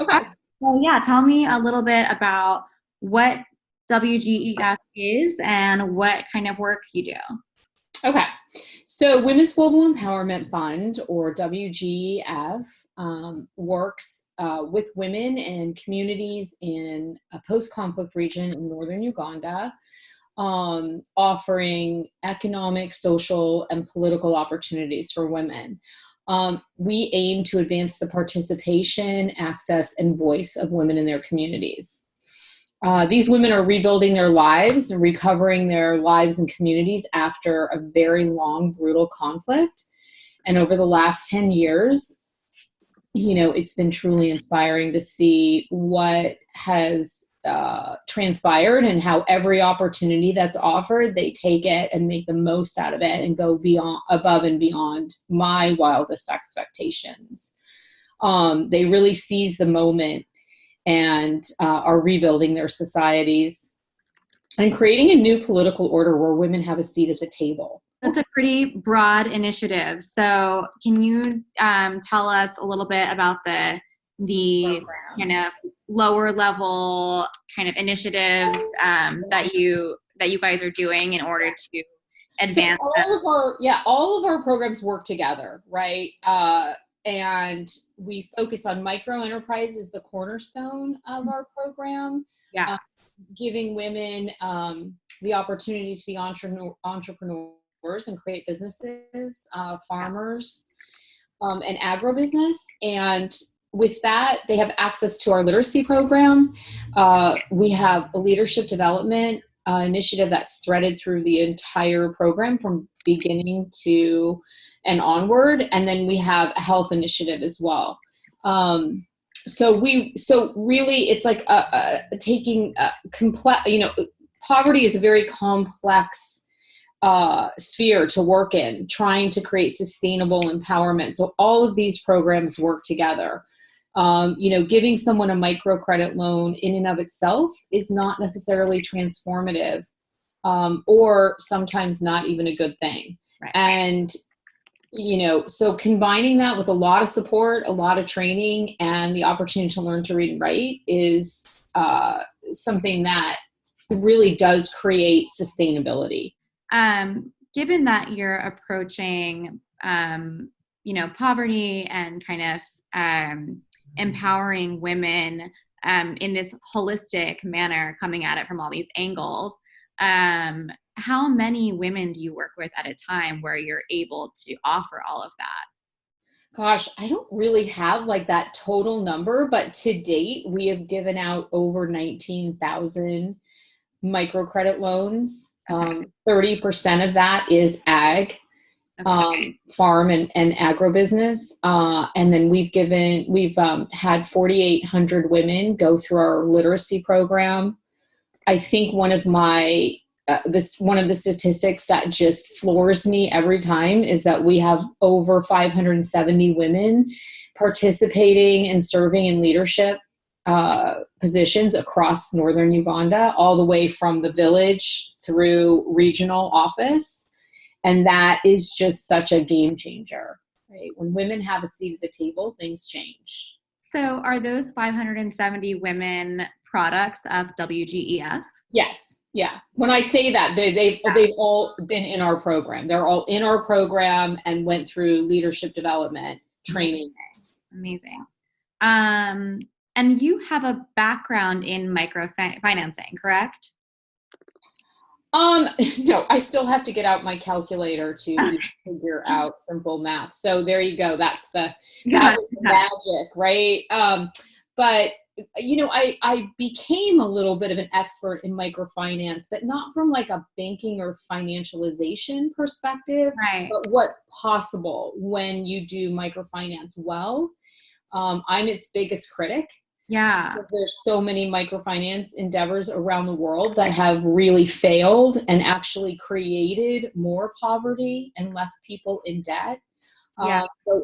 Okay. Well, yeah, tell me a little bit about what WGEF is and what kind of work you do. Okay. So Women's Global Empowerment Fund, or WGEF, works with women and communities in a post-conflict region in northern Uganda, offering economic, social, and political opportunities for women. We aim to advance the participation, access, and voice of women in their communities. These women are rebuilding their lives and recovering their lives and communities after a very long, brutal conflict. And over the last 10 years, it's been truly inspiring to see what has transpired and how every opportunity that's offered, they take it and make the most out of it and go above and beyond my wildest expectations. They really seize the moment and are rebuilding their societies and creating a new political order where women have a seat at the table. That's a pretty broad initiative. So can you tell us a little bit about the kind of lower level kind of initiatives that you guys are doing in order to advance? So all of our programs work together, right? And we focus on micro enterprise as the cornerstone of our program. Yeah. Giving women the opportunity to be entrepreneurs and create businesses, farmers, and agribusiness. And with that, they have access to our literacy program. We have a leadership development initiative that's threaded through the entire program from beginning to and onward. And then we have a health initiative as well. So really it's like taking complex, poverty is a very complex sphere to work in, trying to create sustainable empowerment. So all of these programs work together. Giving someone a microcredit loan in and of itself is not necessarily transformative, or sometimes not even a good thing. Right. And, so combining that with a lot of support, a lot of training, and the opportunity to learn to read and write is something that really does create sustainability. Given that you're approaching, poverty and kind of empowering women in this holistic manner, coming at it from all these angles, how many women do you work with at a time where you're able to offer all of that? Gosh, I don't really have like that total number, but to date, we have given out over 19,000 microcredit loans. 30% of that is ag, farm and agribusiness. And then we've had 4,800 women go through our literacy program. I think one of the statistics that just floors me every time is that we have over 570 women participating and serving in leadership positions across northern Uganda, all the way from the village through regional office. And that is just such a game changer, right? When women have a seat at the table, things change. So are those 570 women products of WGEF? Yes. Yeah. When I say that, they've all been in our program. They're all in our program and went through leadership development training. Amazing. And you have a background in microfinancing, correct? No, I still have to get out my calculator to figure out simple math. So there you go. That's the magic, right? But I became a little bit of an expert in microfinance, but not from like a banking or financialization perspective, right? But what's possible when you do microfinance well. I'm its biggest critic. Yeah. There's so many microfinance endeavors around the world that have really failed and actually created more poverty and left people in debt. Yeah. So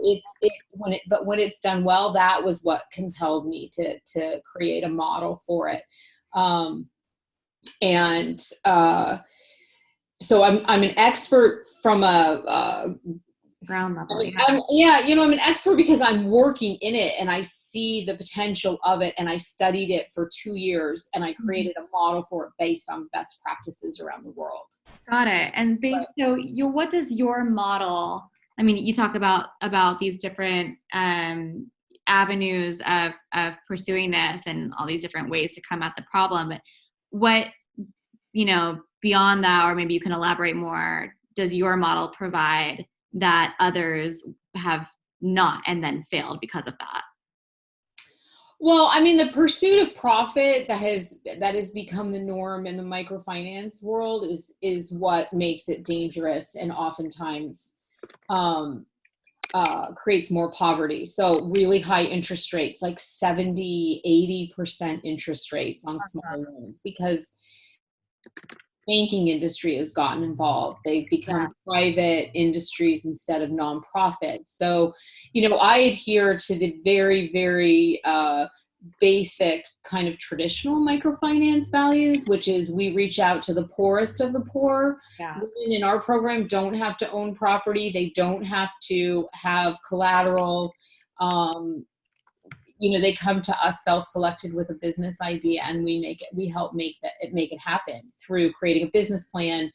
when it's done well, that was what compelled me to create a model for it. So I'm an expert from a Ground level, yeah. I'm an expert because I'm working in it and I see the potential of it, and I studied it for 2 years, and I created a model for it based on best practices around the world. Got it. And so what does your model, I mean, you talk about these different avenues of pursuing this and all these different ways to come at the problem, but what, beyond that, or maybe you can elaborate more, does your model provide that others have not and then failed because of that? Well, I mean, the pursuit of profit that has become the norm in the microfinance world is what makes it dangerous, and oftentimes creates more poverty. So really high interest rates, like 70-80% interest rates on small loans, because banking industry has gotten involved. They've become private industries instead of nonprofit. So, I adhere to the very, very basic kind of traditional microfinance values, which is we reach out to the poorest of the poor. Yeah. Women in our program don't have to own property. They don't have to have collateral. They come to us self-selected with a business idea, and we help make it happen through creating a business plan,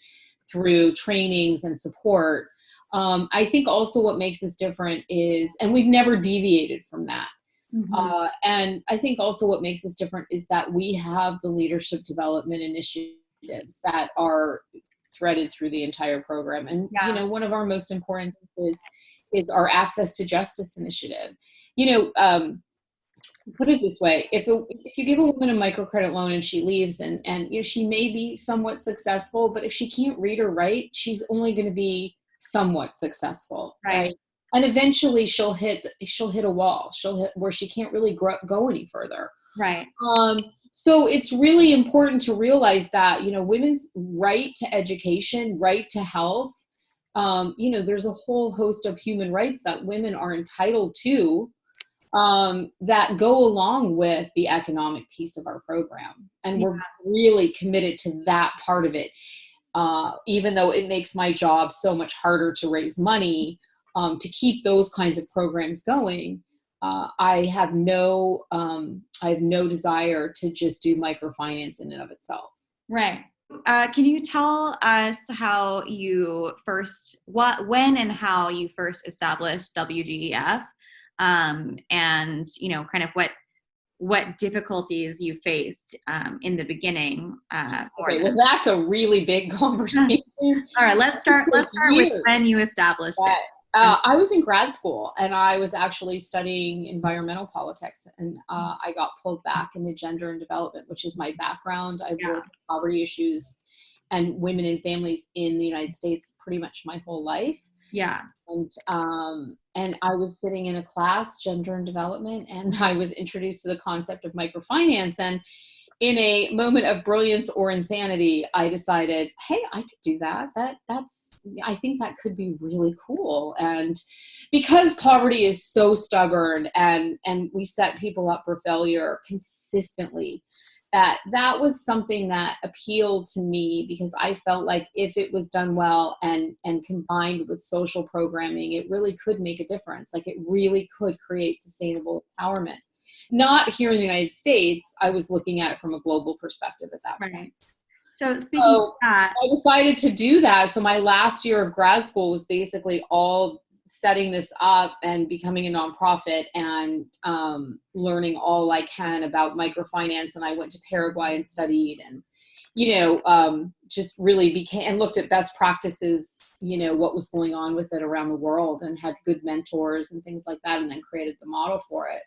through trainings and support. I think also what makes us different is, and we've never deviated from that. Mm-hmm. And I think also what makes us different is that we have the leadership development initiatives that are threaded through the entire program. And, one of our most important is our access to justice initiative. Put it this way, if you give a woman a microcredit loan and she leaves and she may be somewhat successful, but if she can't read or write, she's only going to be somewhat successful, right? And eventually she'll hit a wall. She'll hit where she can't really go any further. Right. So it's really important to realize that, women's right to education, right to health, there's a whole host of human rights that women are entitled to, that go along with the economic piece of our program. And we're really committed to that part of it. Even though it makes my job so much harder to raise money, to keep those kinds of programs going, I have no desire to just do microfinance in and of itself. Right. Can you tell us how you when and how you first established WGEF? And kind of what difficulties you faced in the beginning. Okay, well, that's a really big conversation. All right, let's start with when you established it. I was in grad school, and I was actually studying environmental politics, and I got pulled back into gender and development, which is my background. I've worked with poverty issues and women and families in the United States pretty much my whole life. Yeah. And I was sitting in a class, gender and development, and I was introduced to the concept of microfinance. And in a moment of brilliance or insanity, I decided, hey, I could do that. I think that could be really cool. And because poverty is so stubborn and we set people up for failure consistently, that was something that appealed to me, because I felt like if it was done well and combined with social programming, it really could make a difference. Like, it really could create sustainable empowerment. Not here in the United States. I was looking at it from a global perspective at that point. Right. So speaking of that, I decided to do that. So my last year of grad school was basically all setting this up and becoming a nonprofit and learning all I can about microfinance. And I went to Paraguay and studied, and just really looked at best practices, what was going on with it around the world, and had good mentors and things like that, and then created the model for it.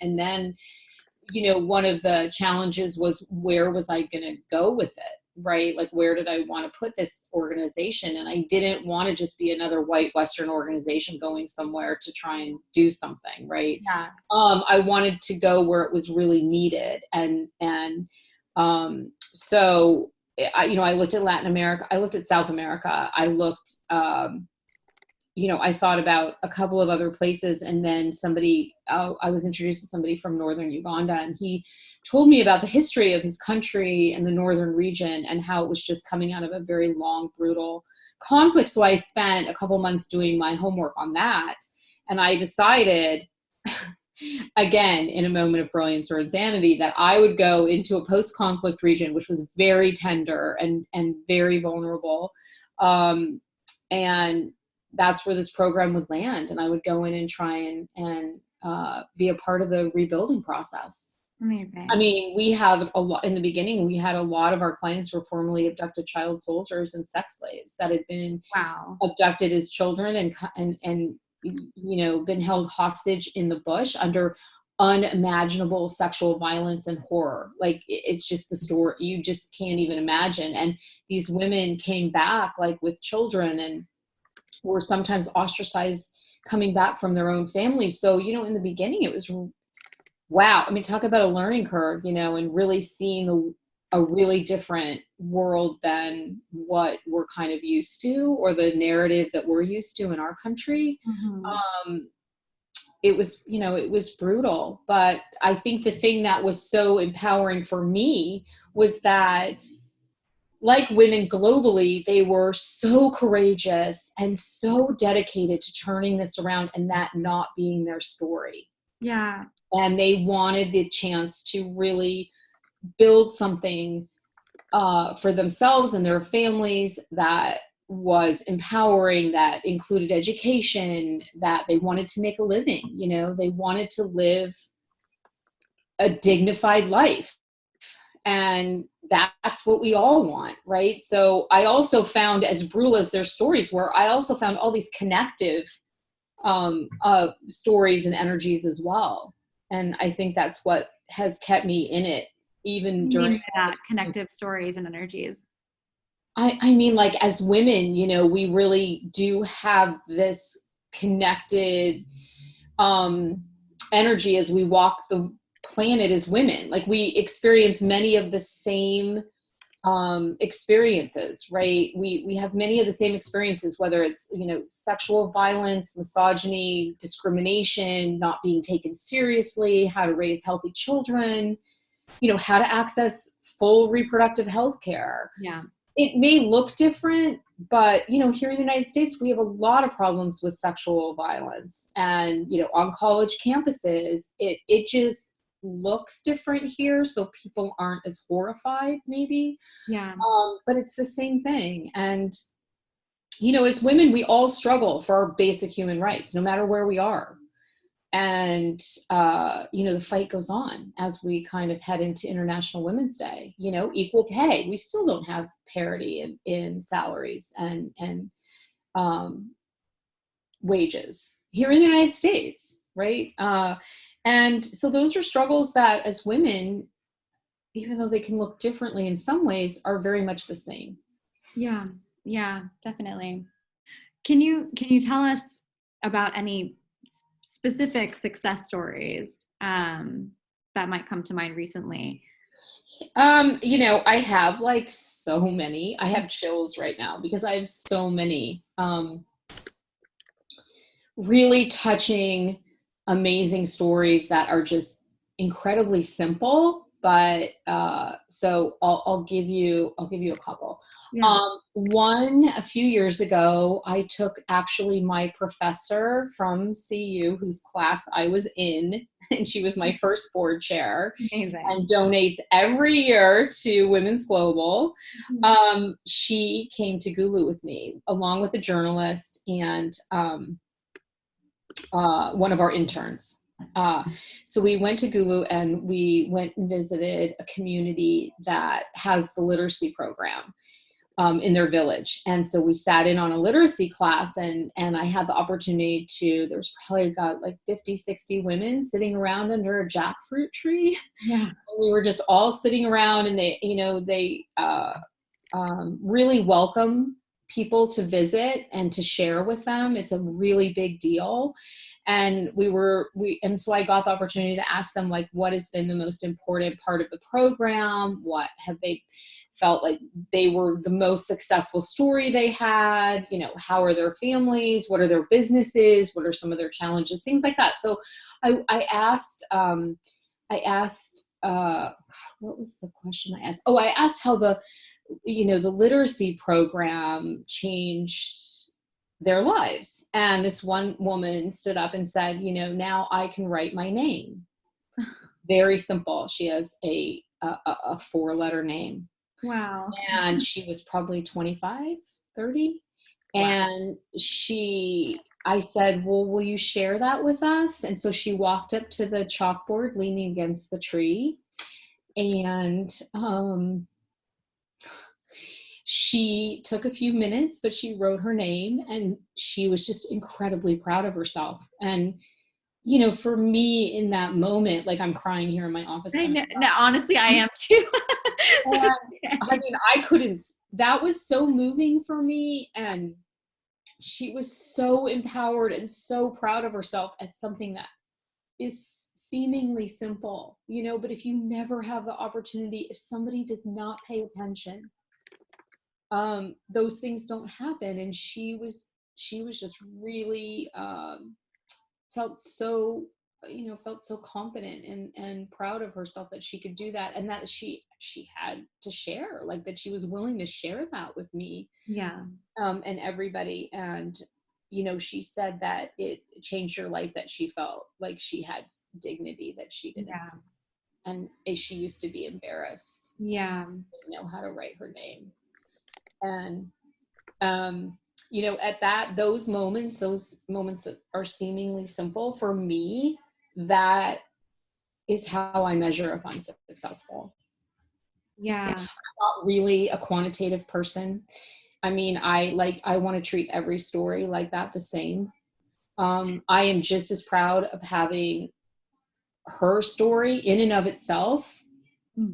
And then, one of the challenges was, where was I going to go with it? Right? Like, where did I want to put this organization? And I didn't want to just be another white Western organization going somewhere to try and do something. Right. Yeah. I wanted to go where it was really needed. So I looked at Latin America. I looked at South America. I looked, I thought about a couple of other places, and then I was introduced to somebody from northern Uganda, and he told me about the history of his country and the northern region, and how it was just coming out of a very long, brutal conflict. So I spent a couple months doing my homework on that. And I decided, again, in a moment of brilliance or insanity, that I would go into a post-conflict region, which was very tender and very vulnerable. And that's where this program would land. And I would go in and try and be a part of the rebuilding process. Amazing. I mean, we have a lot in the beginning. We had a lot of our clients were formerly abducted child soldiers and sex slaves that had been abducted as children and been held hostage in the bush under unimaginable sexual violence and horror. Like it's just the story you just can't even imagine. And these women came back like with children and were sometimes ostracized coming back from their own families. So, in the beginning it was wow. I mean, talk about a learning curve, and really seeing a really different world than what we're kind of used to, or the narrative that we're used to in our country. Mm-hmm. It was brutal, but I think the thing that was so empowering for me was that, like women globally, they were so courageous and so dedicated to turning this around and that not being their story. Yeah. And they wanted the chance to really build something for themselves and their families that was empowering, that included education, that they wanted to make a living. They wanted to live a dignified life. And that's what we all want, right? So I also found, as brutal as their stories were, I also found all these connective stories and energies as well. And I think that's what has kept me in it, even during that connective stories and energies. I mean, like as women, we really do have this connected energy as we walk the planet as women. Like we experience many of the same experiences, right? We have many of the same experiences, whether it's, sexual violence, misogyny, discrimination, not being taken seriously, how to raise healthy children, how to access full reproductive health care. Yeah. It may look different, but, here in the United States, we have a lot of problems with sexual violence and, on college campuses, it just looks different here, so people aren't as horrified maybe. Yeah. But it's the same thing. And as women, we all struggle for our basic human rights no matter where we are. And the fight goes on as we kind of head into International Women's Day. Equal pay, we still don't have parity in salaries and wages here in the United States, right? And so those are struggles that as women, even though they can look differently in some ways, are very much the same. Yeah. Yeah, definitely. Can you tell us about any specific success stories that might come to mind recently? I have like so many. I have chills right now because I have so many really touching, amazing stories that are just incredibly simple. But so I'll give you a couple. Yeah. One, a few years ago, I took actually my professor from CU, whose class I was in, and she was my first board chair. Amazing. And donates every year to Women's Global. Mm-hmm. She came to Gulu with me, along with a journalist and one of our interns. So we went to Gulu and we went and visited a community that has the literacy program in their village. And so we sat in on a literacy class and I had the opportunity there was probably got like 50, 60 women sitting around under a jackfruit tree. Yeah. And we were just all sitting around and they really welcome people to visit and to share with them. It's a really big deal. And and so I got the opportunity to ask them, like, what has been the most important part of the program? What have they felt like they were the most successful story they had? How are their families? What are their businesses? What are some of their challenges? Things like that. So I asked what was the question I asked? Oh, I asked how the literacy program changed their lives. And this one woman stood up and said, now I can write my name. Very simple. She has a 4-letter name. Wow. And she was probably 25, 30. Wow. And I said, well, will you share that with us? And so she walked up to the chalkboard leaning against the tree. And she took a few minutes, but she wrote her name, and she was just incredibly proud of herself. And, for me in that moment, like, I'm crying here in my office. I know. No, honestly, I am too. I mean, that was so moving for me. And she was so empowered and so proud of herself at something that is seemingly simple, but if you never have the opportunity, if somebody does not pay attention, those things don't happen. And she was just really, felt so confident and proud of herself that she could do that, and that she had to share, like, that she was willing to share that with me. Yeah. And everybody. And, she said that it changed her life, that she felt like she had dignity that she didn't have. And she used to be embarrassed. Yeah. Didn't know how to write her name. And, at those moments that are seemingly simple for me, that is how I measure if I'm successful. Yeah. I'm not really a quantitative person. I mean, I want to treat every story like that the same. I am just as proud of having her story in and of itself,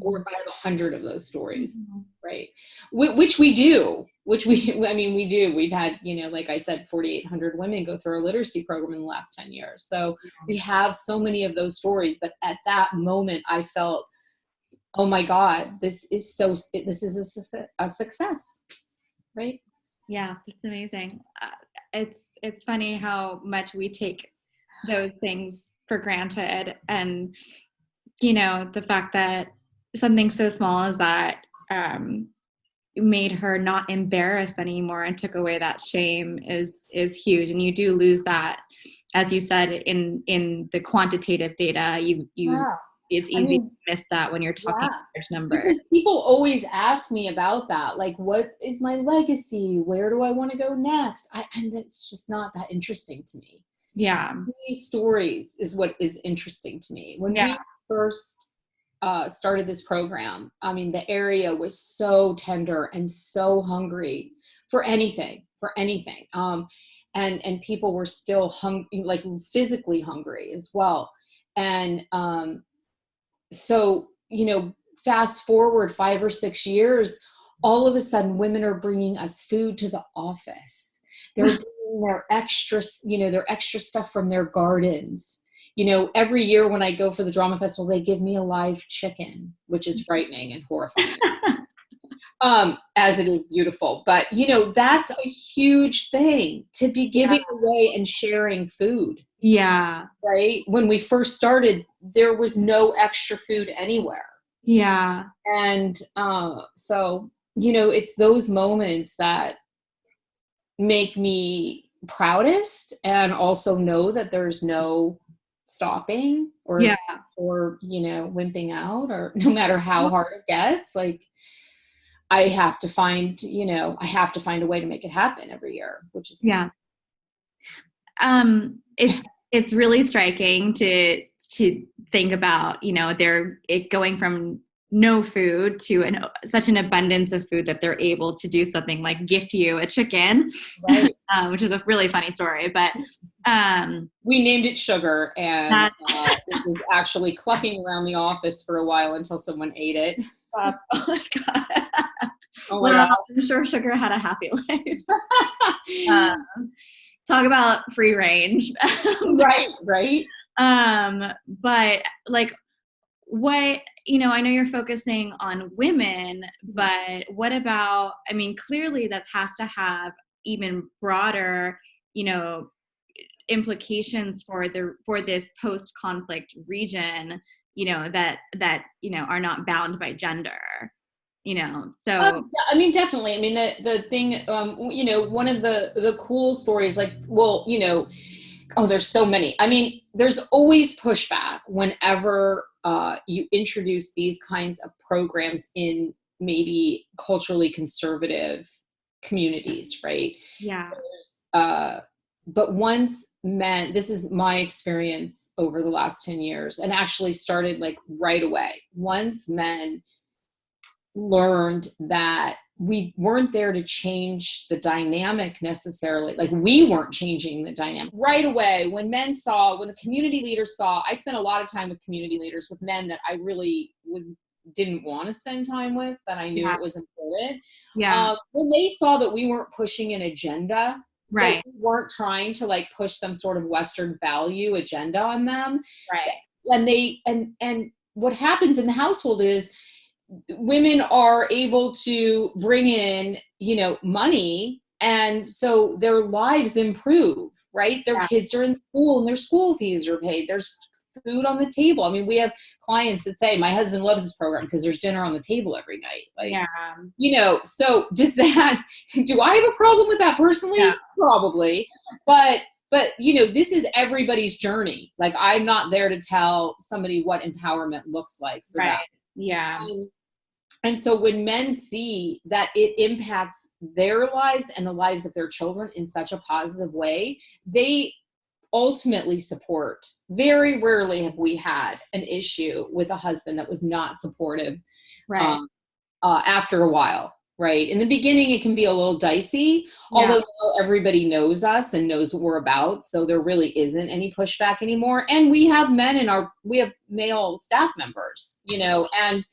or if I have 100 of those stories, right? Which we do. We do. We've had, like I said, 4,800 women go through our literacy program in the last 10 years. So we have so many of those stories. But at that moment, I felt, oh my God, this is a success, right? Yeah, that's amazing. It's funny how much we take those things for granted, and the fact that something so small as that made her not embarrassed anymore and took away that shame is huge. And you do lose that, as you said, in the quantitative data. It's easy to miss that when you're talking large numbers. Because people always ask me about that, like, what is my legacy? Where do I want to go next? And it's just not that interesting to me. Yeah. These stories is what is interesting to me. When we first started this program, I mean, the area was so tender and so hungry for anything. And people were still hungry, like physically hungry as well. And so, fast forward 5 or 6 years, all of a sudden women are bringing us food to the office. They're bringing their extra stuff from their gardens. Every year when I go for the drama festival, they give me a live chicken, which is frightening and horrifying. As it is beautiful. But, that's a huge thing, to be giving away and sharing food. Yeah. Right? When we first started, there was no extra food anywhere. Yeah. And so, it's those moments that make me proudest, and also know that there's no stopping or wimping out, or no matter how hard it gets. Like, I have to find a way to make it happen every year, which is it's really striking to think about, it going from no food to such an abundance of food that they're able to do something like gift you a chicken, right. Which is a really funny story. But we named it Sugar, and it was actually clucking around the office for a while until someone ate it. Oh my God. Oh my God. I'm sure Sugar had a happy life. Talk about free range. Right. But like, what, I know you're focusing on women, but what about, clearly that has to have even broader, implications for this post-conflict region, that are not bound by gender, so. I mean, definitely. I mean, the thing, one of the cool stories, like, well, oh, there's so many. I mean, there's always pushback whenever you introduce these kinds of programs in maybe culturally conservative communities, right? Yeah. But once men, this is my experience over the last 10 years, and actually started like right away. Once men learned that we weren't there to change the dynamic necessarily, like we weren't changing the dynamic right away. When the community leaders saw, I spent a lot of time with community leaders, with men that I really didn't want to spend time with, but I knew it was important. When they saw that we weren't pushing an agenda, right, that we weren't trying to like push some sort of Western value agenda on them, right, and what happens in the household is women are able to bring in, money. And so their lives improve, right? Their kids are in school and their school fees are paid. There's food on the table. I mean, we have clients that say, my husband loves this program because there's dinner on the table every night. Like, so does that, do I have a problem with that personally? Yeah. Probably. But this is everybody's journey. Like, I'm not there to tell somebody what empowerment looks like for them. Yeah. And so when men see that it impacts their lives and the lives of their children in such a positive way, they ultimately support. Very rarely have we had an issue with a husband that was not supportive, after a while, right? In the beginning, it can be a little dicey, although now everybody knows us and knows what we're about. So there really isn't any pushback anymore. And we have we have male staff members, and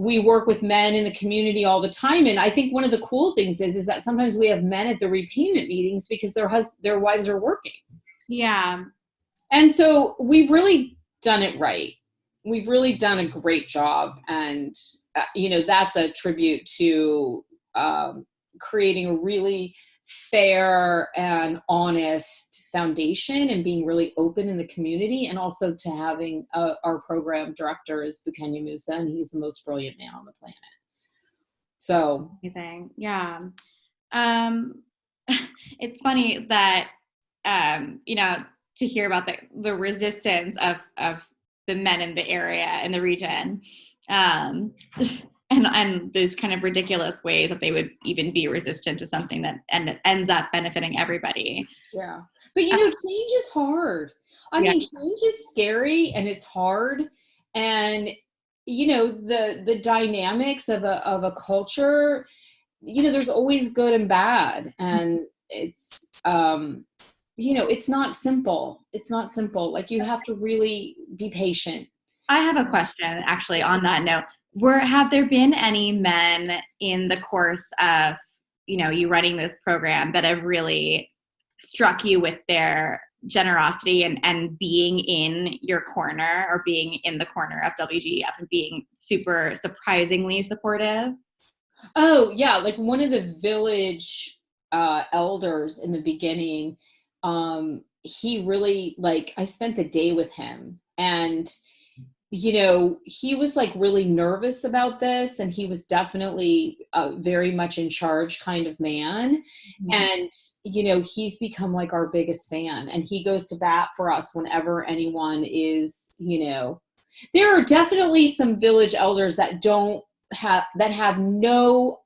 we work with men in the community all the time. And I think one of the cool things is that sometimes we have men at the repayment meetings because their wives are working. Yeah. And so we've really done it right. We've really done a great job. And, that's a tribute to creating a really fair and honest foundation and being really open in the community, and also to having our program director is Bukenya Musa, and he's the most brilliant man on the planet. So amazing. Yeah. It's funny that to hear about the resistance of the men in the area, in the region, and these kind of ridiculous ways that they would even be resistant to something that ends up benefiting everybody. Yeah. But change is hard. I mean, change is scary and it's hard. And, the dynamics of a culture, there's always good and bad. And it's, it's not simple. It's not simple. Like, you have to really be patient. I have a question actually on that note. Have there been any men in the course of, you running this program that have really struck you with their generosity and being in your corner, or being in the corner of WGEF and being super surprisingly supportive? Oh yeah. Like, one of the village elders in the beginning, he really, like, I spent the day with him, and he was like really nervous about this, and he was definitely a very much in charge kind of man. Mm-hmm. And, he's become like our biggest fan, and he goes to bat for us whenever anyone is, there are definitely some village elders that have no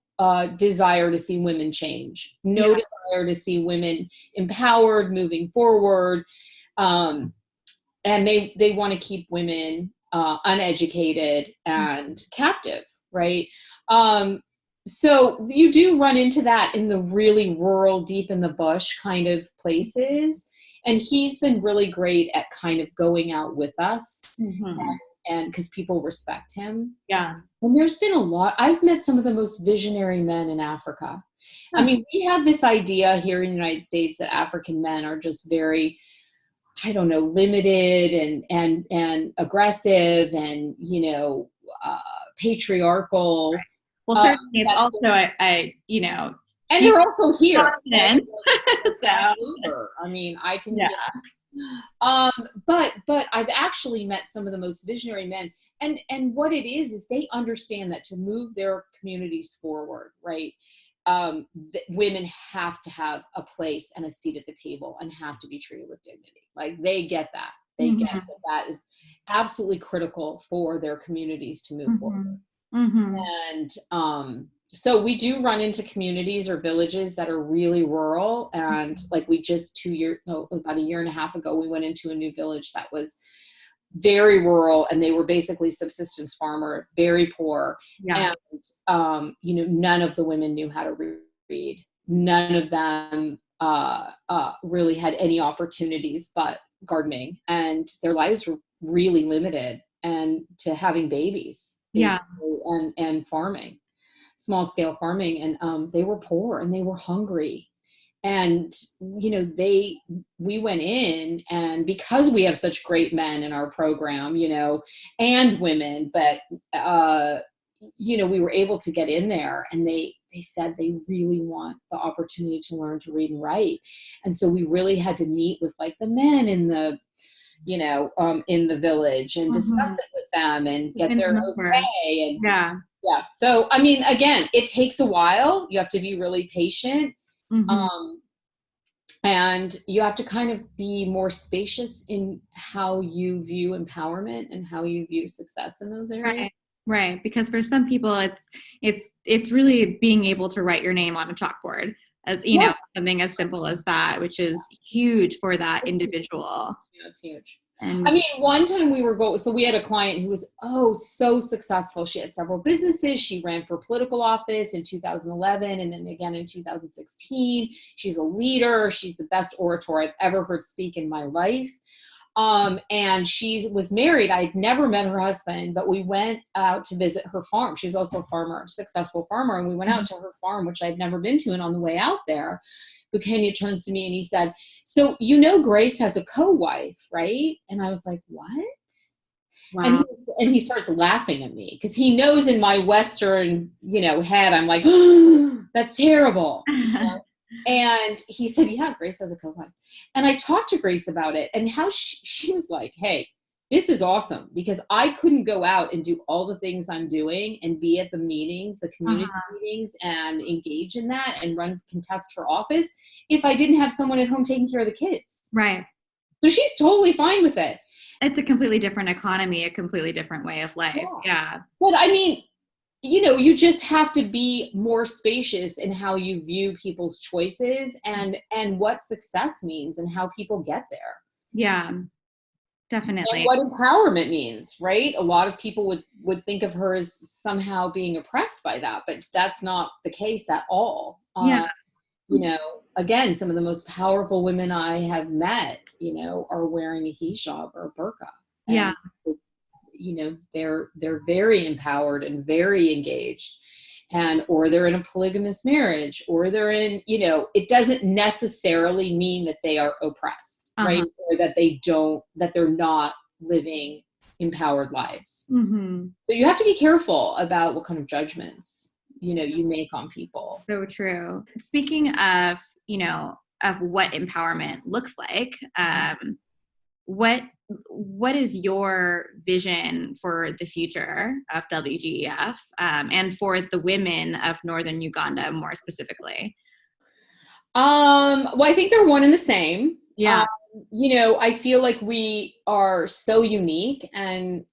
desire to see women change, no desire to see women empowered, moving forward. And they want to keep women uneducated and captive, right? So you do run into that in the really rural, deep in the bush kind of places. And he's been really great at kind of going out with us, and because people respect him. Yeah. And there's been a lot. I've met some of the most visionary men in Africa. I mean, we have this idea here in the United States that African men are just very, I don't know, limited and aggressive and, patriarchal. Right. Well, certainly it's also And they're also here. Confident. So, I mean, I can, yeah. but I've actually met some of the most visionary men, and what it is they understand that to move their communities forward, right? Women have to have a place and a seat at the table and have to be treated with dignity. Like they get that. They get that that is absolutely critical for their communities to move forward. And so we do run into communities or villages that are really rural. And like we just about a year and a half ago, we went into a new village that was very rural, and they were basically subsistence farmer, very poor. Yeah. And, none of the women knew how to read. None of them really had any opportunities but gardening, and their lives were really limited and to having babies, basically, and farming, small scale farming. And they were poor and they were hungry. And, we went in, and because we have such great men in our program, and women, but, we were able to get in there, and they said they really want the opportunity to learn to read and write. And so we really had to meet with like the men in the, in the village and discuss it with them and get their okay. And yeah. So, I mean, again, it takes a while. You have to be really patient. And you have to kind of be more spacious in how you view empowerment and how you view success in those areas. Right. Because for some people, it's really being able to write your name on a chalkboard, as something as simple as that, which is huge for that individual. Yeah, it's huge. And I mean, one time we had a client who was so successful. She had several businesses. She ran for political office in 2011 and then again in 2016. She's a leader. She's the best orator I've ever heard speak in my life. And she was married. I'd never met her husband, but we went out to visit her farm. She was also a farmer, successful farmer. And we went out to her farm, which I'd never been to. And on the way out there, Bukenya turns to me and he said, "So, Grace has a co-wife, right?" And I was like, "What?" Wow. And he starts laughing at me because he knows in my Western, head, I'm like, "Oh, that's terrible." And he said, "Yeah, Grace has a co-wife." And I talked to Grace about it and how she was like, "Hey, this is awesome because I couldn't go out and do all the things I'm doing and be at the meetings, the community meetings, and engage in that and contest for office if I didn't have someone at home taking care of the kids." Right. So she's totally fine with it. It's a completely different economy, a completely different way of life. Yeah. But I mean, you just have to be more spacious in how you view people's choices and what success means and how people get there. Yeah, definitely. And what empowerment means, right? A lot of people would think of her as somehow being oppressed by that, but that's not the case at all. Yeah. Again, some of the most powerful women I have met, are wearing a hijab or a burqa. Yeah. They're very empowered and very engaged, or they're in a polygamous marriage, or they're in, it doesn't necessarily mean that they are oppressed, right? Or that they're not living empowered lives. So you have to be careful about what kind of judgments, you make on people. So true. Speaking of, of what empowerment looks like, what is your vision for the future of WGEF and for the women of Northern Uganda more specifically? Well, I think they're one and the same. Yeah. I feel like we are so unique and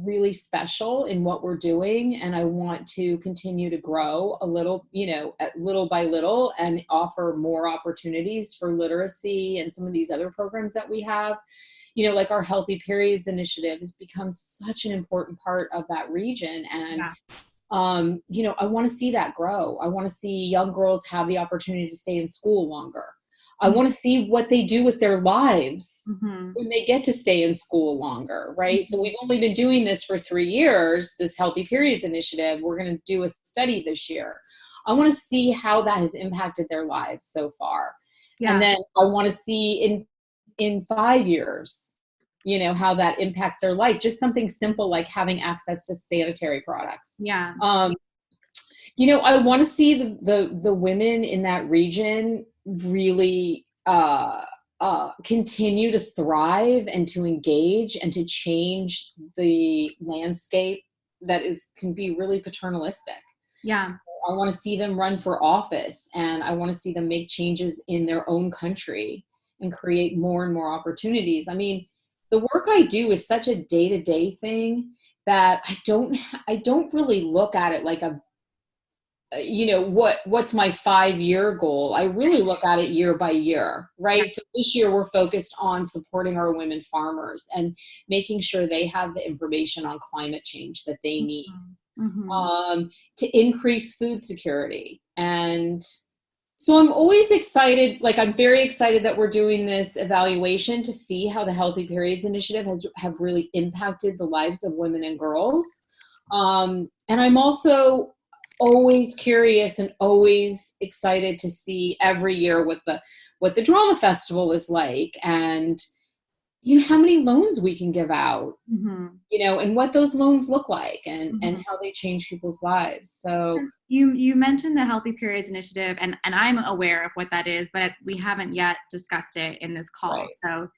really special in what we're doing. And I want to continue to grow a little, little by little and offer more opportunities for literacy and some of these other programs that we have. Like our Healthy Periods initiative has become such an important part of that region. And, I want to see that grow. I want to see young girls have the opportunity to stay in school longer. I want to see what they do with their lives when they get to stay in school longer, right? So we've only been doing this for 3 years, this Healthy Periods initiative. We're going to do a study this year. I want to see how that has impacted their lives so far. Yeah. And then I want to see in 5 years, how that impacts their life. Just something simple like having access to sanitary products. Yeah. I want to see the women in that region really continue to thrive and to engage and to change the landscape that can be really paternalistic. Yeah. I want to see them run for office, and I want to see them make changes in their own country and create more and more opportunities. I mean, the work I do is such a day-to-day thing that I don't really look at it like what's my 5-year goal. I really look at it year by year, right? So this year we're focused on supporting our women farmers and making sure they have the information on climate change that they need. To increase food security. And so I'm always excited, like I'm very excited that we're doing this evaluation to see how the Healthy Periods Initiative have really impacted the lives of women and girls. And I'm also always curious and always excited to see every year what the drama festival is like, and how many loans we can give out, and what those loans look like, and how they change people's lives. So you mentioned the Healthy Periods Initiative, and I'm aware of what that is, but we haven't yet discussed it in this call. So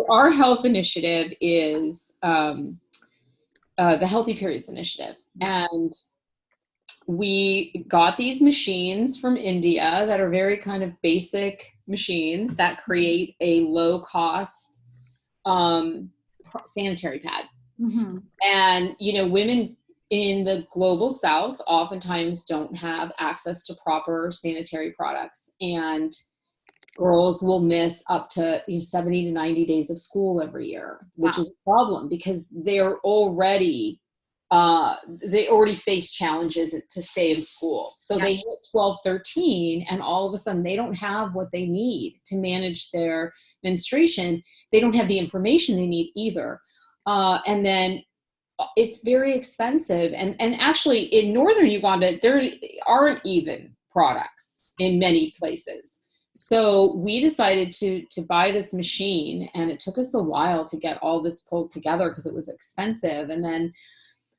our health initiative is the Healthy Periods Initiative, and we got these machines from India that are very kind of basic machines that create a low cost sanitary pad. And women in the global south oftentimes don't have access to proper sanitary products, and girls will miss up to 70 to 90 days of school every year, which is a problem because they already face challenges to stay in school. So they hit 12, 13, and all of a sudden they don't have what they need to manage their menstruation. They don't have the information they need either. And then it's very expensive. And actually in northern Uganda, there aren't even products in many places. So we decided to buy this machine, and it took us a while to get all this pulled together because it was expensive. And then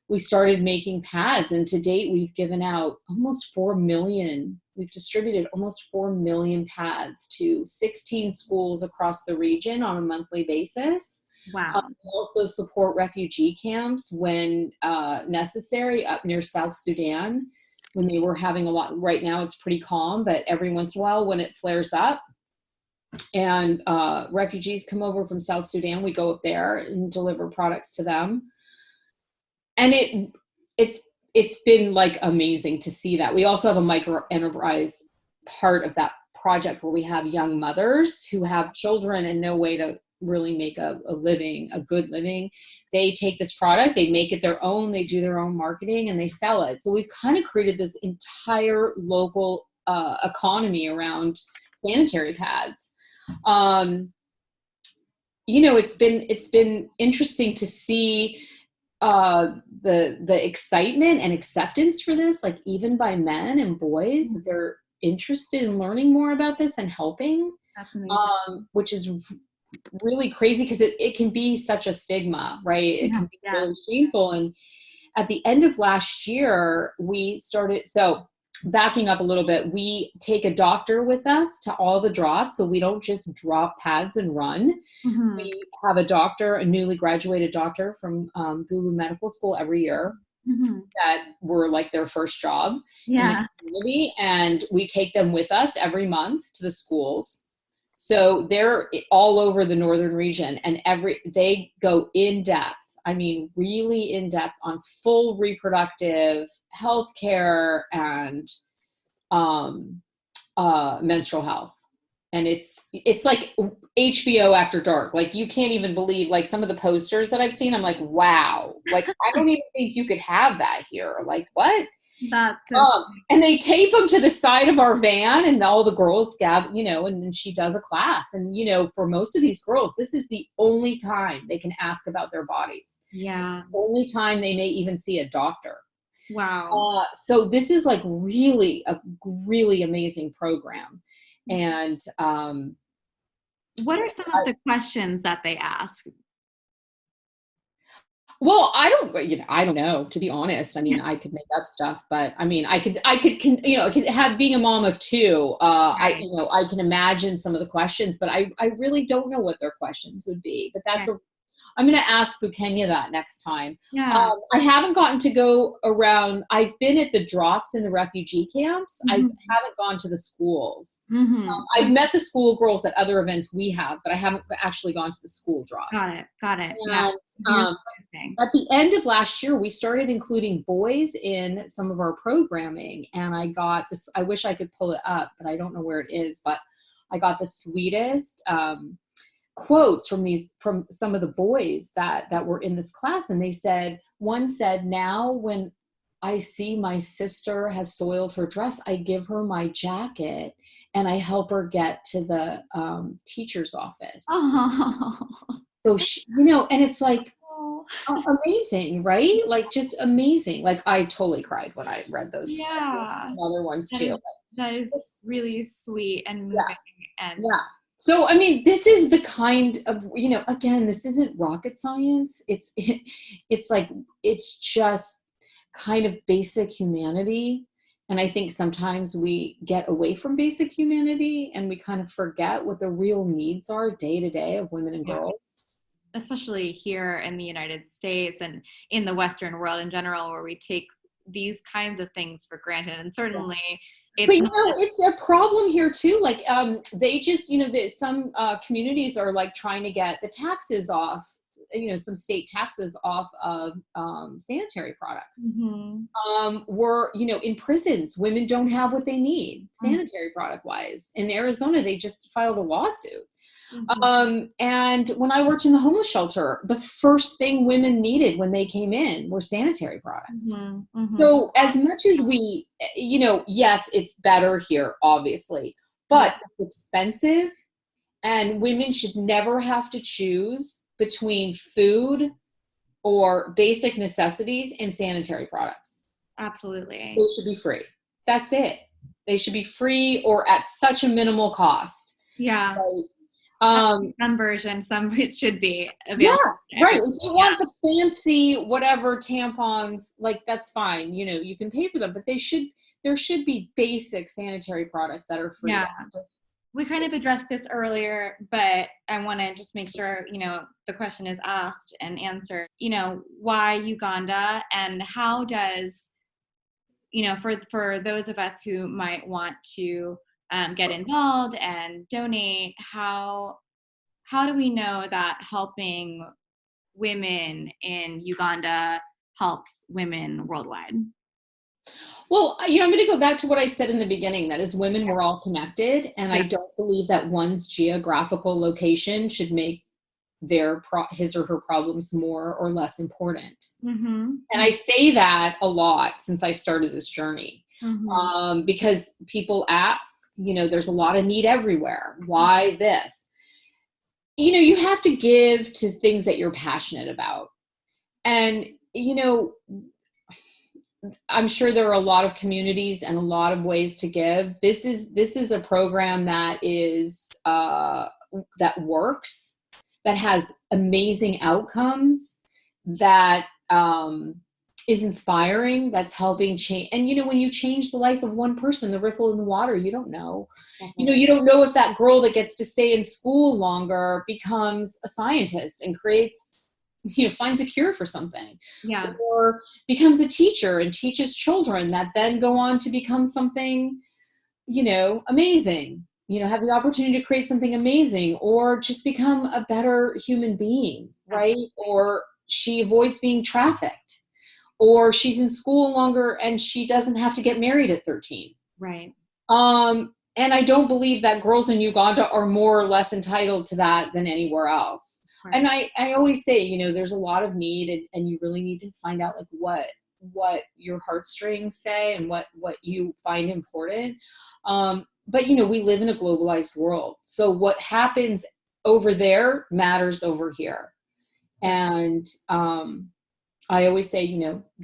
we started making pads, and to date we've given out almost 4 million. We've distributed almost 4 million pads to 16 schools across the region on a monthly basis. Wow. We also support refugee camps when necessary up near South Sudan when they were having a lot. Right now it's pretty calm, but every once in a while when it flares up and refugees come over from South Sudan, we go up there and deliver products to them. And it's been like amazing to see that. We also have a micro enterprise part of that project where we have young mothers who have children and no way to really make a living, a good living. They take this product, they make it their own, they do their own marketing, and they sell it. So we've kind of created this entire local economy around sanitary pads. It's been interesting to see the excitement and acceptance for this, like even by men and boys, that they're interested in learning more about this and helping. That's amazing. Which is really crazy because it can be such a stigma, right? It can be really shameful. And at the end of last year, we started, so backing up a little bit, we take a doctor with us to all the drops. So we don't just drop pads and run. We have a doctor, a newly graduated doctor from Gulu Medical School every year that were like their first job in the community. And we take them with us every month to the schools. So they're all over the northern region, and they go in depth. I mean, really in depth on full reproductive health care and menstrual health. And it's like HBO after dark. Like you can't even believe like some of the posters that I've seen. I'm like, wow, like I don't even think you could have that here. Like what? And they tape them to the side of our van, and all the girls gather, and then she does a class. And, for most of these girls, this is the only time they can ask about their bodies. Yeah. It's the only time they may even see a doctor. Wow. So this is like really a really amazing program. And what are some of the questions that they ask? Well, I don't know, to be honest. I mean, I could make up stuff, but I mean, being a mom of two, Right. I can imagine some of the questions, but I really don't know what their questions would be. But Right. I'm going to ask Bukenya that next time. Yeah. I haven't gotten to go around. I've been at the drops in the refugee camps. I Mm-hmm. haven't gone to the schools. Mm-hmm. I've met the school girls at other events we have, but I haven't actually gone to the school drop. Got it. Got it. Yeah. And Really interesting. at the end of last year, we started including boys in some of our programming. And I got this, I wish I could pull it up, but I don't know where it is. But I got the sweetest quotes from some of the boys that were in this class. And one said, now when I see my sister has soiled her dress, I give her my jacket and I help her get to the teacher's office. Oh. So and it's like, amazing, right? Like just amazing. Like I totally cried when I read those Yeah. other ones That too. is that is really sweet and moving. Yeah, And yeah. So I mean, this is the kind of, again, this isn't rocket science. It's like it's just kind of basic humanity. And I think sometimes we get away from basic humanity and we kind of forget what the real needs are day to day of women and yeah, girls. especially here in the United States and in the Western world in general, where we take these kinds of things for granted. And certainly But it's not. it's a problem here too. Like they just, some communities are like trying to get the taxes off, some state taxes off of sanitary products. Mm-hmm. We're, in prisons, women don't have what they need sanitary product wise. In Arizona, they just filed a lawsuit. Mm-hmm. And when I worked in the homeless shelter, the first thing women needed when they came in were sanitary products. Mm-hmm. Mm-hmm. So as much as we, yes, it's better here, obviously, but it's expensive and women should never have to choose between food or basic necessities and sanitary products. Absolutely. They should be free. That's it. They should be free or at such a minimal cost. Yeah. Right? Some version, some it should be Yeah, available. right. If you want the fancy whatever tampons, like that's fine. You can pay for them, but there should be basic sanitary products that are free. Yeah. We kind of addressed this earlier, but I want to just make sure, the question is asked and answered. Why Uganda, and how does, for those of us who might want to get involved and donate, how do we know that helping women in Uganda helps women worldwide? Well, I'm going to go back to what I said in the beginning, that as women, we're all connected. And I don't believe that one's geographical location should make his or her problems more or less important. Mm-hmm. And I say that a lot since I started this journey. Mm-hmm. Because people ask, there's a lot of need everywhere. Why this? You have to give to things that you're passionate about. And, I'm sure there are a lot of communities and a lot of ways to give. This is a program that is that works, that has amazing outcomes, that is inspiring, that's helping change. And when you change the life of one person, the ripple in the water, you don't know. You don't know if that girl that gets to stay in school longer becomes a scientist and finds a cure for something. Yeah. Or becomes a teacher and teaches children that then go on to become something, amazing. Have the opportunity to create something amazing, or just become a better human being, right? Or she avoids being trafficked, or she's in school longer and she doesn't have to get married at 13. Right. And I don't believe that girls in Uganda are more or less entitled to that than anywhere else. Right. And I always say, there's a lot of need, and you really need to find out like what your heartstrings say and what you find important. But we live in a globalized world. So what happens over there matters over here. And I always say,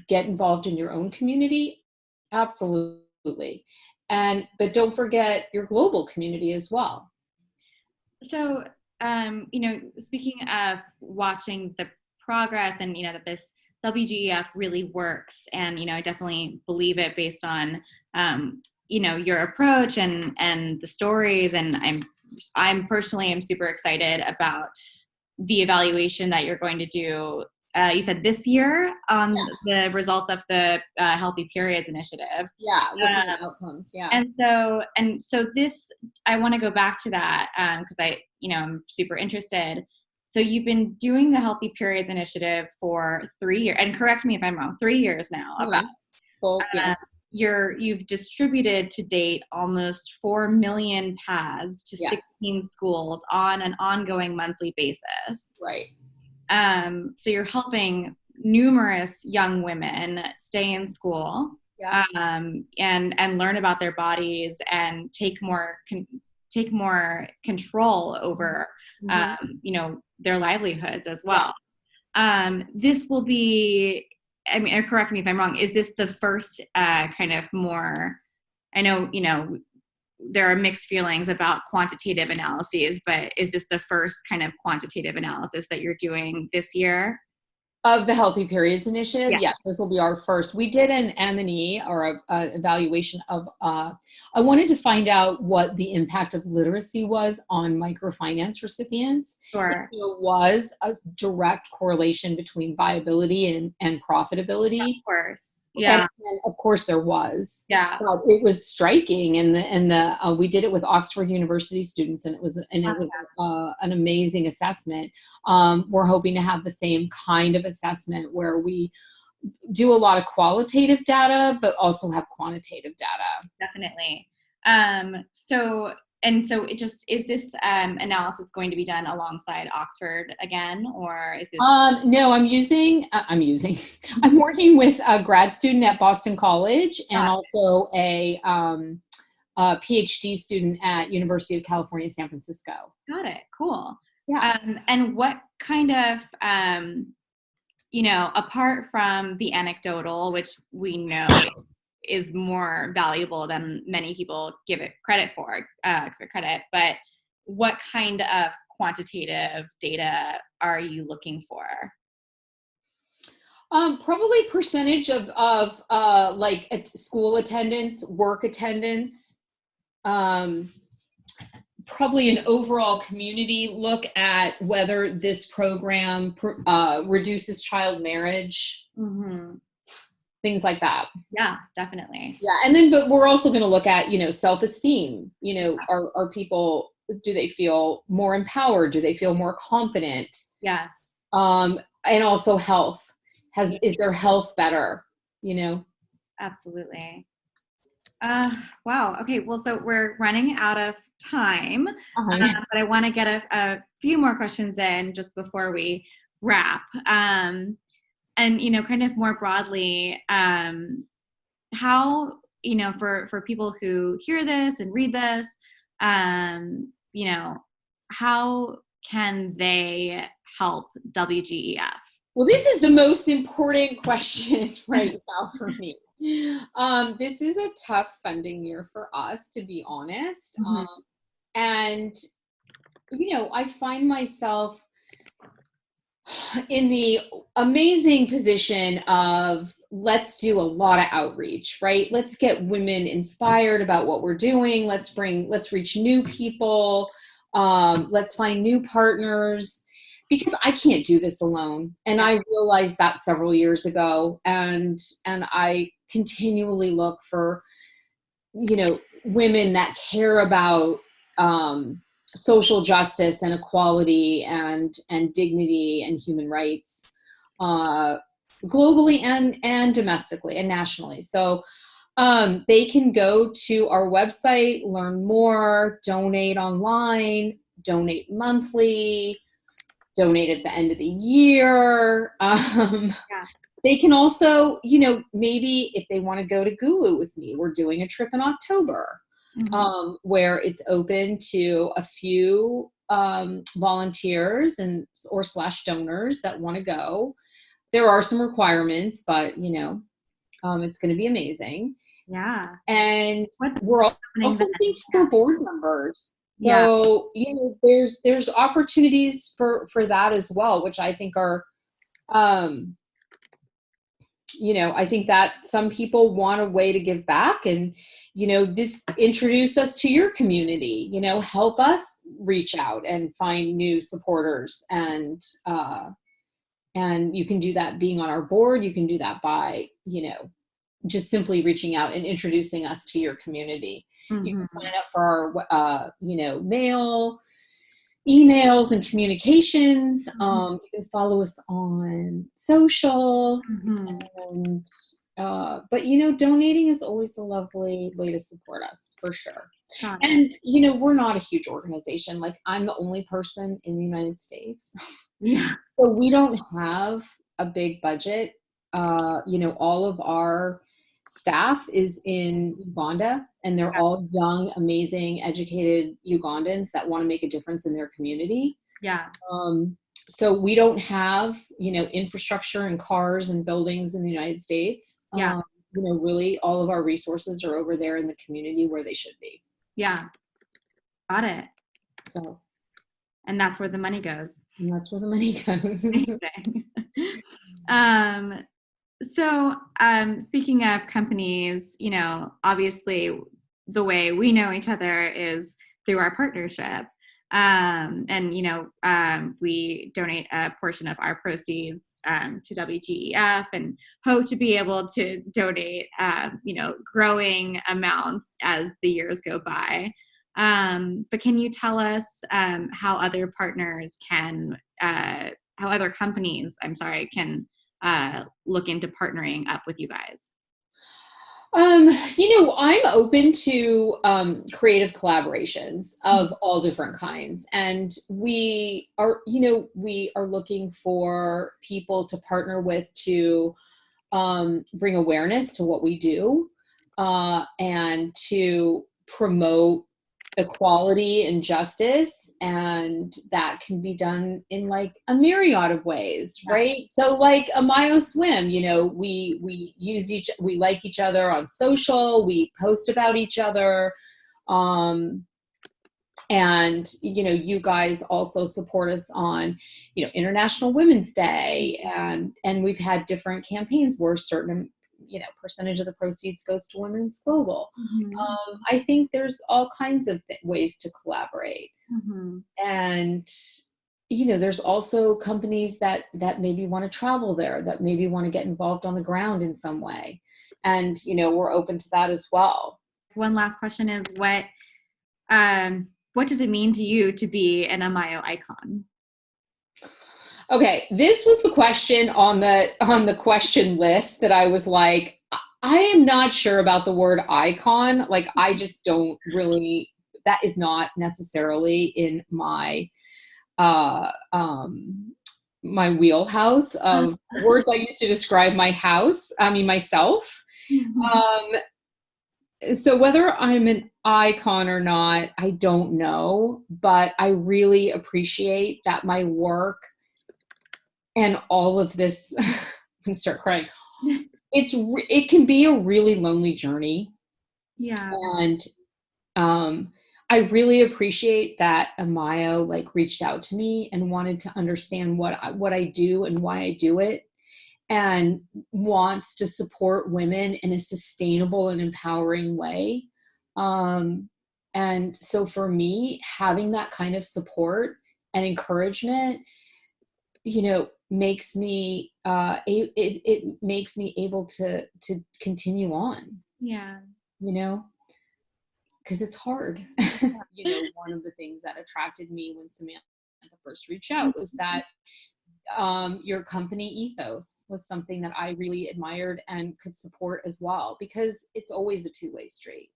get involved in your own community. Absolutely. But don't forget your global community as well. So, speaking of watching the progress and, that this WGEF really works. And, I definitely believe it based on, your approach and the stories. And I'm personally am super excited about the evaluation that you're going to do. You said this year on the results of the Healthy Periods Initiative. Yeah, looking at outcomes. Yeah. And so this, I want to go back to that because I'm super interested. So you've been doing the Healthy Periods Initiative for 3 years, and correct me if I'm wrong, 3 years now. About. Well, yeah. You've distributed to date almost 4 million pads to 16 schools on an ongoing monthly basis. Right. So you're helping numerous young women stay in school and learn about their bodies and take more control over their livelihoods as well. This will be, correct me if I'm wrong, is this the first kind of more, I know, there are mixed feelings about quantitative analyses, but is this the first kind of quantitative analysis that you're doing this year? Of the Healthy Periods Initiative? Yes, this will be our first. We did an M&E or a evaluation of, I wanted to find out what the impact of literacy was on microfinance recipients. Sure. There was a direct correlation between viability and profitability. Of course. Yeah. And of course there was. Yeah. But it was striking, and we did it with Oxford University students, and it was an amazing assessment. We're hoping to have the same kind of assessment where we do a lot of qualitative data, but also have quantitative data. Definitely. So is this analysis going to be done alongside Oxford again, or is this? No, I'm working with a grad student at Boston College and also a PhD student at University of California, San Francisco. Got it. Cool. Yeah. And what kind of, apart from the anecdotal, which we know is more valuable than many people give it credit for, but what kind of quantitative data are you looking for? Probably percentage of school attendance, work attendance, probably an overall community look at whether this program reduces child marriage. Mm-hmm. Things like that. Yeah, definitely. Yeah. And then, but we're also going to look at, self-esteem, are people, do they feel more empowered? Do they feel more confident? Yes. And also health. Is their health better? Absolutely. Wow. Okay. Well, so we're running out of time, but I want to get a few more questions in just before we wrap. And, kind of more broadly, how, for people who hear this and read this, how can they help WGEF? Well, this is the most important question right now for me. This is a tough funding year for us, to be honest. Mm-hmm. And, I find myself in the amazing position of let's do a lot of outreach, right? Let's get women inspired about what we're doing. Let's reach new people. Let's find new partners, because I can't do this alone. And I realized that several years ago, and I continually look for, women that care about, social justice and equality and dignity and human rights, globally and domestically and nationally. So they can go to our website, learn more, donate online, donate monthly, donate at the end of the year. They can also, maybe if they want to go to Gulu with me, we're doing a trip in October. Mm-hmm. Where it's open to a few volunteers or / donors that want to go. There are some requirements, but it's going to be amazing. Yeah. And we're also looking for board members. So there's opportunities for that as well, which I think are um, I think that some people want a way to give back, and, this introduce us to your community, help us reach out and find new supporters. And you can do that being on our board. You can do that by, just simply reaching out and introducing us to your community. Mm-hmm. You can sign up for our, mail, emails, and communications. Mm-hmm. You can follow us on social. Mm-hmm. And, but, donating is always a lovely way to support us, for sure. And, we're not a huge organization. Like, I'm the only person in the United States. Yeah. So we don't have a big budget. All of our staff is in Uganda, and they're all young, amazing, educated Ugandans that want to make a difference in their community. Yeah. So we don't have, infrastructure and cars and buildings in the United States. Yeah. Really all of our resources are over there in the community where they should be. Yeah. Got it. So. And that's where the money goes. And that's where the money goes. So speaking of companies, obviously the way we know each other is through our partnership. And we donate a portion of our proceeds to WGEF, and hope to be able to donate, growing amounts as the years go by. But can you tell us how other partners can, how other companies, can look into partnering up with you guys? I'm open to creative collaborations of all different kinds. And we are looking for people to partner with to bring awareness to what we do, and to promote equality and justice. And that can be done in like a myriad of ways, right? So like Amayo Swim, we like each other on social, we post about each other. And, you guys also support us on, International Women's Day. And we've had different campaigns where certain, percentage of the proceeds goes to Women's Global. Mm-hmm. I think there's all kinds of ways to collaborate. Mm-hmm. And, there's also companies that maybe want to travel there, that maybe want to get involved on the ground in some way. And, we're open to that as well. One last question is what does it mean to you to be an Amayo icon? Okay, this was the question on the question list that I was like, I am not sure about the word icon. Like, I just don't really, that is not necessarily in my my wheelhouse of words I use to describe myself. Mm-hmm. So whether I'm an icon or not, I don't know, but I really appreciate that my work and all of this, I'm gonna start crying. It can be a really lonely journey. Yeah. And I really appreciate that Amayo reached out to me and wanted to understand what I do and why I do it, and wants to support women in a sustainable and empowering way. And so for me, having that kind of support and encouragement, makes me it makes me able to continue on. Yeah. Because it's hard. One of the things that attracted me when Samantha first reached out was that your company ethos was something that I really admired and could support as well, because it's always a two-way street.